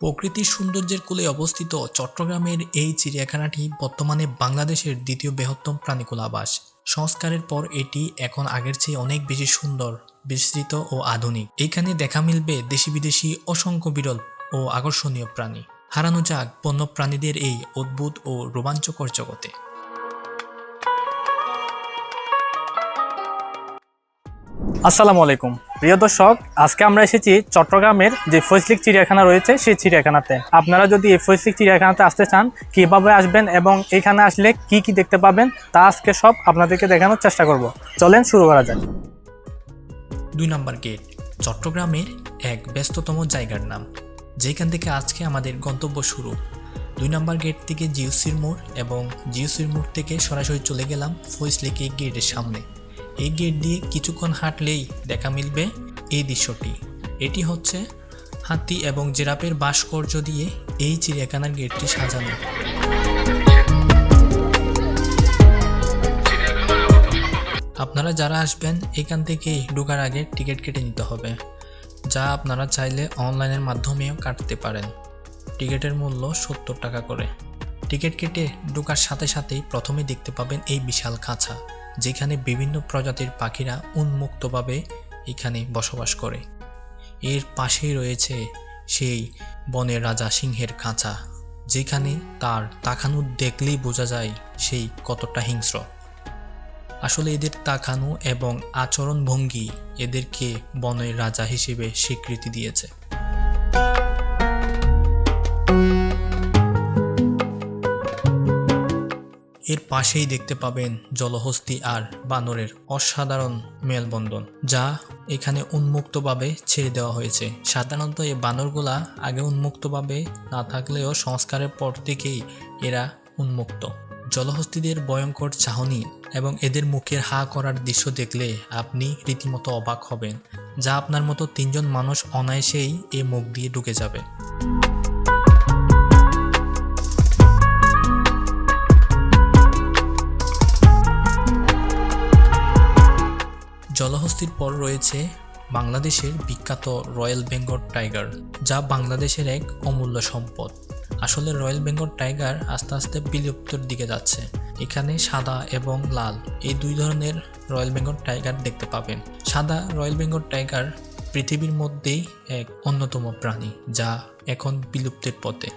প্রকৃতির সৌন্দর্যের কোলে অবস্থিত চট্টগ্রামের এই চিড়িয়াখানাটি বর্তমানে বাংলাদেশের দ্বিতীয় বৃহত্তম প্রাণীকুল আবাস। সংস্কারের পর এটি এখন আগের চেয়ে অনেক বেশি সুন্দর, বিস্তৃত ও আধুনিক। এইখানে দেখা মিলবে দেশি বিদেশি অসংখ্য বিরল ও আকর্ষণীয় প্রাণী। হারানো যাক বন্য প্রাণীদের এই অদ্ভুত ও রোমাঞ্চকর জগতে। আসসালামু আলাইকুম প্রিয় দর্শক, আজকে আমরা এসেছি চট্টগ্রামের যে ফৈজলিক চিড়িয়াখানা রয়েছে সেই চিড়িয়াখানাতে। আপনারা যদি এই ফৈজলিক চিড়িয়াখানাতে আসতে চান, কিভাবে আসবেন এবং এখানে আসলে কি কি দেখতে পাবেন তা আজকে সব আপনাদেরকে দেখানোর চেষ্টা করব। চলেন শুরু করা যাক। 2 নম্বর গেট চট্টগ্রামের এক ব্যস্ততম জায়গার নাম, যেখান থেকে আজকে আমাদের গন্তব্য শুরু। 2 নম্বর গেট থেকে জিওসির মোড় এবং জিওসির মোড় থেকে সরাসরি চলে গেলাম ফৈজলিক এই গেটের সামনে। এই গেট দিয়ে কিছুক্ষণ হাঁটলেই দেখা মিলবে এই দৃশ্যটি। এটি হচ্ছে হাতি এবং জিরাফের ভাস্কর্য দিয়ে এই চিড়িয়াখানার গেটটি সাজানো। আপনারা যারা আসবেন এখান থেকে ঢোকার আগে টিকিট কেটে নিতে হবে, যা আপনারা চাইলে অনলাইনের মাধ্যমেও কাটতে পারেন। টিকিটের মূল্য 70 টাকা করে। টিকিট কেটে ঢোকার সাথে সাথেই প্রথমে দেখতে পাবেন এই বিশাল খাঁচা, যেখানে বিভিন্ন প্রজাতির পাখিরা উন্মুক্তভাবে এখানে বসবাস করে। এর পাশেই রয়েছে সেই বনের রাজা সিংহের খাঁচা, যেখানে তার তাকানো দেখলেই বোঝা যায় সেই কতটা হিংস্র। আসলে এদের তাকানো এবং আচরণ ভঙ্গি এদেরকে বনের রাজা হিসেবে স্বীকৃতি দিয়েছে। এর পাশেই দেখতে পাবেন জলহস্তী আর বানরের অসাধারণ মেলবন্ধন, যা এখানে উন্মুক্তভাবে ছেড়ে দেওয়া হয়েছে। সাধারণত এই বানরগুলা আগে উন্মুক্তভাবে না থাকলেও সংস্কারের পর থেকেই এরা উন্মুক্ত। জলহস্তীদের ভয়ঙ্কর চাহনি এবং এদের মুখের হা করার দৃশ্য দেখলে আপনি রীতিমতো অবাক হবেন, যা আপনার মতো 3 জন মানুষ অনায়াসেই এই মুখ দিয়ে ঢুকে যাবে। জলহস্তীর পর রয়েছে বাংলাদেশের বিখ্যাত রয়্যাল বেঙ্গল টাইগার, যা বাংলাদেশের এক অমূল্য সম্পদ। আসলে রয়্যাল বেঙ্গল টাইগার আস্তে আস্তে বিলুপ্তর দিকে যাচ্ছে। এখানে সাদা এবং লাল এই 2 ধরনের রয়্যাল বেঙ্গল টাইগার দেখতে পাবেন। সাদা রয়্যাল বেঙ্গল টাইগার পৃথিবীর মধ্যেই এক অন্যতম প্রাণী, যা এখন বিলুপ্তির পথে।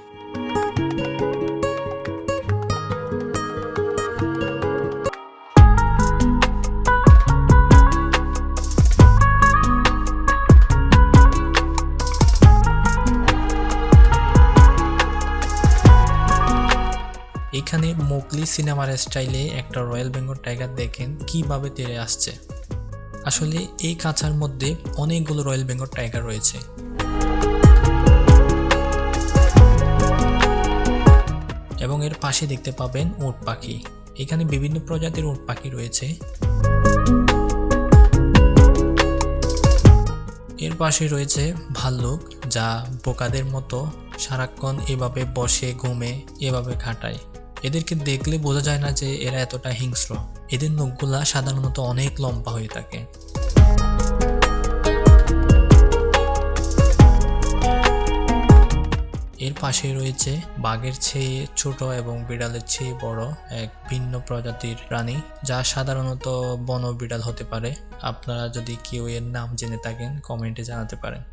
এখানে মোগলি সিনেমার স্টাইলে একটা রয়্যাল বেঙ্গল টাইগার দেখেন কিভাবে তেড়ে আসছে। আসলে এই খাঁচার মধ্যে অনেকগুলো রয়্যাল বেঙ্গল টাইগার রয়েছে। এবং এর পাশে দেখতে পাবেন উট পাখি। এখানে বিভিন্ন প্রজাতির উট পাখি রয়েছে। এর পাশে রয়েছে ভাল্লুক, যা বোকাদের মতো সারাক্ষণ এভাবে বসে ঘুমে এভাবে খাটায়। এদেরকে দেখলে বোঝা যায় না যে এরা এতটা হিংস্র। এদের নখগুলা সাধারণত অনেক লম্বা হয়ে থাকে। এর পাশে রয়েছে বাঘের চেয়ে ছোট এবং বিড়ালের চেয়ে বড় এক ভিন্ন প্রজাতির প্রাণী, যা সাধারণত বন বিড়াল হতে পারে। আপনারা যদি কেউ এর নাম জেনে থাকেন কমেন্টে জানাতে পারেন।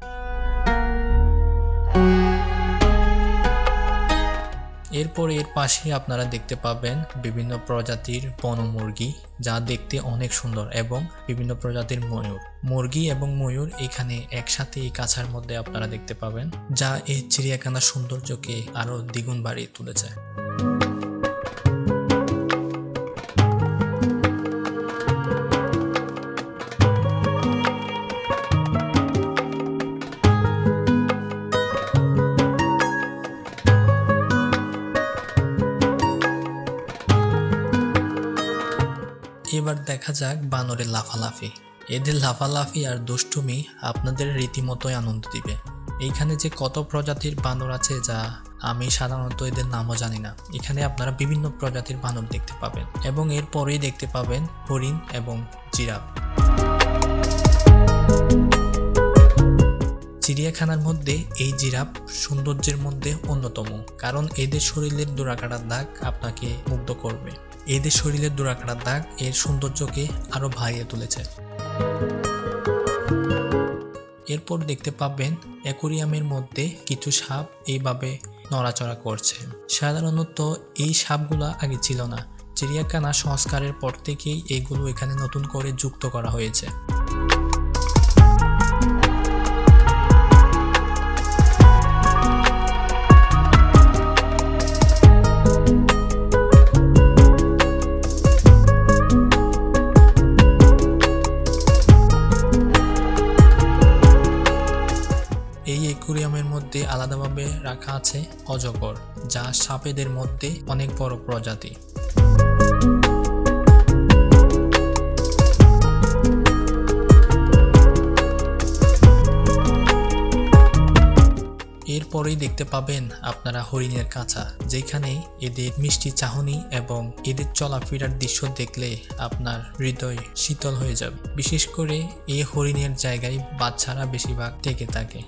এরপর এর পাশে আপনারা দেখতে পাবেন বিভিন্ন প্রজাতির বনমুরগি, যা দেখতে অনেক সুন্দর, এবং বিভিন্ন প্রজাতির ময়ূর। মুরগি এবং ময়ূর এখানে একসাথে এই কাছার মধ্যে আপনারা দেখতে পাবেন, যা এই চিড়িয়াখানার সৌন্দর্যকে আরো দ্বিগুণ বাড়িয়ে তুলেছে। এবার দেখা যাক বানরের লাফালাফি। এদের লাফালাফি আর দুষ্টুমি আপনাদের রীতিমতোই আনন্দ দিবে। এইখানে যে কত প্রজাতির বানর আছে, যা আমি সাধারণত এদের নামও জানি না। এখানে আপনারা বিভিন্ন প্রজাতির বানর দেখতে পাবেন, এবং এরপরেই দেখতে পাবেন হরিণ এবং জিরাফ। চিড়িয়াখানার মধ্যে এই জিরাফ সৌন্দর্যের মধ্যে অন্যতম, কারণ এদের শরীরের ডোরাকাটার দাগ আপনাকে মুগ্ধ করবে। এদের শরীরের ডোরাকাটার দাগ এর সৌন্দর্যকে আরো বাড়িয়ে তুলেছে। এরপর দেখতে পাবেন অ্যাকোয়ারিয়ামের মধ্যে কিছু সাপ এইভাবে নড়াচড়া করছে। সাধারণত এই সাপগুলা আগে ছিল না, চিড়িয়াখানা সংস্কারের পর থেকেই এইগুলো এখানে নতুন করে যুক্ত করা হয়েছে। এই অ্যাকোয়ারিয়ামের মধ্যে আলাদাভাবে রাখা আছে অজগর, যা সাপেদের মধ্যে অনেক বড় প্রজাতি। এরপরেই দেখতে পাবেন আপনারা হরিণের কাঁচা, যেখানে এদের মিষ্টি চাহনি এবং এদের চলাফেরার দৃশ্য দেখলে আপনার হৃদয় শীতল হয়ে যাবে। বিশেষ করে এই হরিণের জায়গায় বাচ্চারা বেশিরভাগ থেকে থাকে।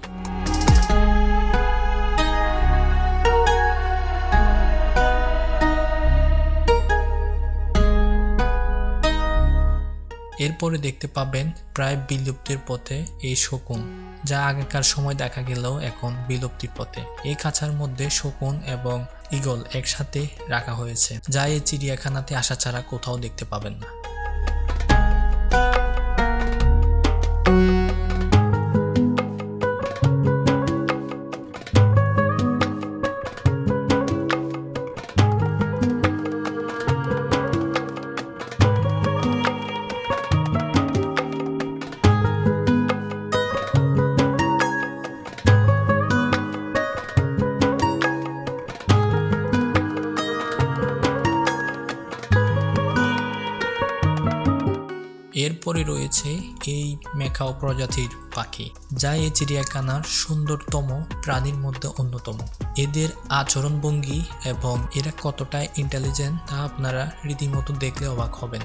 এরপরে দেখতে পাবেন প্রায় বিলুপ্তির পথে এই শকুন, যা আগেকার সময় দেখা গেলেও এখন বিলুপ্তির পথে। এই খাঁচার মধ্যে শকুন এবং ঈগল একসাথে রাখা হয়েছে, যা এই চিড়িয়াখানাতে আসা ছাড়া কোথাও দেখতে পাবেন না। এরপরে রয়েছে এই মেকাও প্রজাতির পাখি, যা এই চিড়িয়াখানার সুন্দরতম প্রাণীর মধ্যে অন্যতম। এদের আচরণভঙ্গি এবং এরা কতটা ইন্টেলিজেন্ট তা আপনারা রীতিমতো দেখলে অবাক হবেন।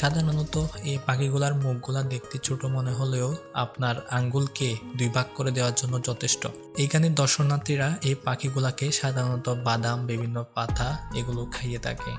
সাধারণত এই পাখিগুলার মুখগুলা দেখতে ছোট মনে হলেও আপনার আঙ্গুলকে 2 ভাগ করে দেওয়ার জন্য যথেষ্ট। এখানে দর্শনার্থীরা এই পাখিগুলাকে সাধারণত বাদাম, বিভিন্ন পাতা এগুলো খাইয়ে থাকে।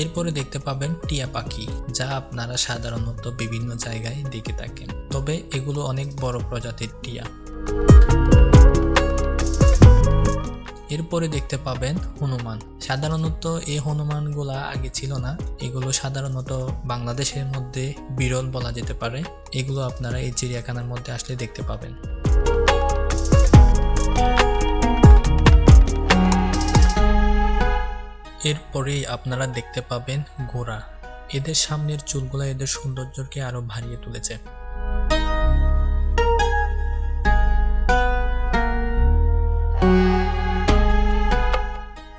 এরপরে দেখতে পাবেন টিয়া পাখি, যা আপনারা সাধারণত বিভিন্ন জায়গায় দেখে থাকেন, তবে এগুলো অনেক বড় প্রজাতির টিয়া। এরপরে দেখতে পাবেন হনুমান। সাধারণত এই হনুমানগুলা আগে ছিল না, এগুলো সাধারণত বাংলাদেশের মধ্যে বিরল বলা যেতে পারে। এগুলো আপনারা এই চিড়িয়াখানার মধ্যে আসলে দেখতে পাবেন। এরপরেই আপনারা দেখতে পাবেন ঘোড়া। এদের সামনের চুলগুলা এদের সৌন্দর্যকে আরো বাড়িয়ে তুলেছে।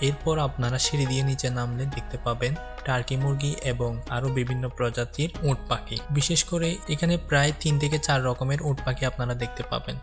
এরপর আপনারা সিঁড়ি দিয়ে নিচে নামলে দেখতে পাবেন টার্কি মুরগি এবং আরো বিভিন্ন প্রজাতির উট পাখি। বিশেষ করে এখানে প্রায় 3 থেকে 4 রকমের উট পাখি আপনারা দেখতে পাবেন।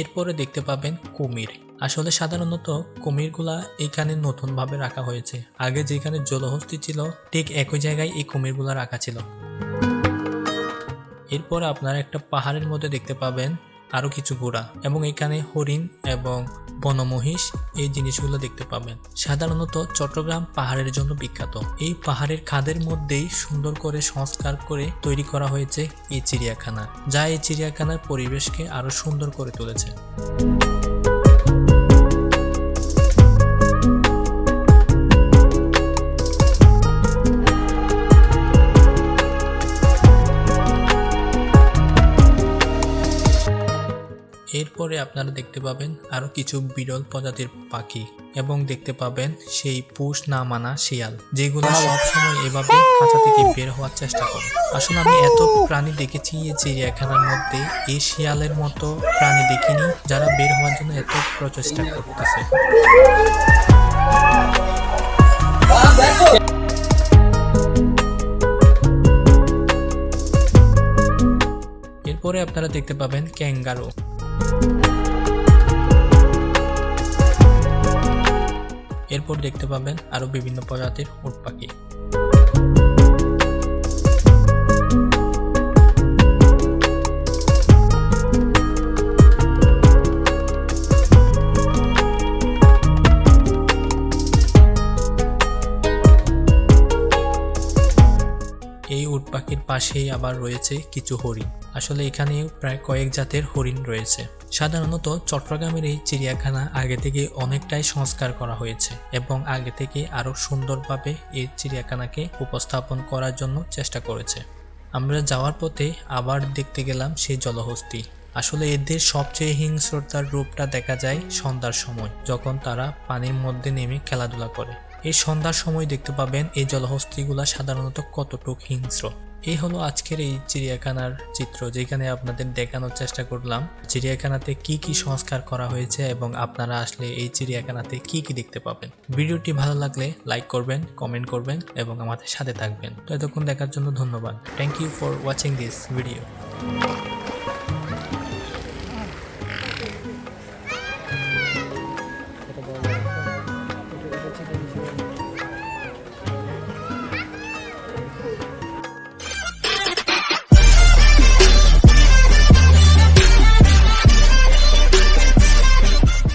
এরপরে দেখতে পাবেন কুমির। আসলে সাধারণত কুমিরগুলা এখানে নতুনভাবে রাখা হয়েছে। আগে যেখানে জলহস্তি ছিল ঠিক একই জায়গায় এই কুমিরগুলা রাখা ছিল। এরপর আপনারা একটা পাহাড়ের মধ্যে দেখতে পাবেন আরো কিছু ঘোড়া, এবং এখানে হরিণ এবং বনমহিষ এই জিনিসগুলো দেখতে পাবেন। সাধারণত চট্টগ্রাম পাহাড়ের জন্য বিখ্যাত। এই পাহাড়ের খাদের মধ্যেই সুন্দর করে সংস্কার করে তৈরি করা হয়েছে এই চিড়িয়াখানা, যা এই চিড়িয়াখানার পরিবেশকে আরো সুন্দর করে তুলেছে। এরপরে আপনারা দেখতে পাবেন আরো কিছু বিরল প্রজাতির পাখি এবং দেখতে পাবেন সেই পোষ না মানা শিয়াল, যেগুলো সবসময় এভাবে খাঁচা থেকে বের হওয়ার চেষ্টা করে। আসলে আমি এত প্রাণী দেখেছি এই চিড়িয়াখানার মধ্যে, এই শিয়ালের মতো প্রাণী দেখিনি যারা বের হওয়ার জন্য এত প্রচেষ্টা করতেছে। এরপরে আপনারা দেখতে পাবেন ক্যাঙ্গারু। এরপর দেখতে পাবেন আরো বিভিন্ন প্রজাতির উট পাখি। এই উট পাখির পাশেই আবার রয়েছে কিছু হরিণ। আসলে এখানে প্রায় কয়েক জাতের হরিণ রয়েছে। সাধারণত চট্টগ্রামের এই চিড়িয়াখানা আগে থেকে অনেকটাই সংস্কার করা হয়েছে এবং আগে থেকে আরো সুন্দরভাবে এই চিড়িয়াখানাকে উপস্থাপন করার জন্য চেষ্টা করেছে। আমরা যাওয়ার পথে আবার দেখতে গেলাম সেই জলহস্তী। আসলে এদের সবচেয়ে হিংস্রতার রূপটা দেখা যায় সন্ধ্যার সময়, যখন তারা পানির মধ্যে নেমে খেলাধুলা করে। এই সন্ধ্যার সময় দেখতে পাবেন এই জলহস্তিগুলা সাধারণত কতটুকু হিংস্র। এই হলো আজকের এই চিড়িয়াখানার চিত্র, যেখানে আপনাদের দেখানোর চেষ্টা করলাম চিড়িয়াখানাতে কি কি সংস্কার করা হয়েছে এবং আপনারা আসলে এই চিড়িয়াখানাতে কি কি দেখতে পাবেন। ভিডিওটি ভালো লাগলে লাইক করবেন, কমেন্ট করবেন এবং আমাদের সাথে থাকবেন। তো এতক্ষণ দেখার জন্য ধন্যবাদ। Thank you for watching this video.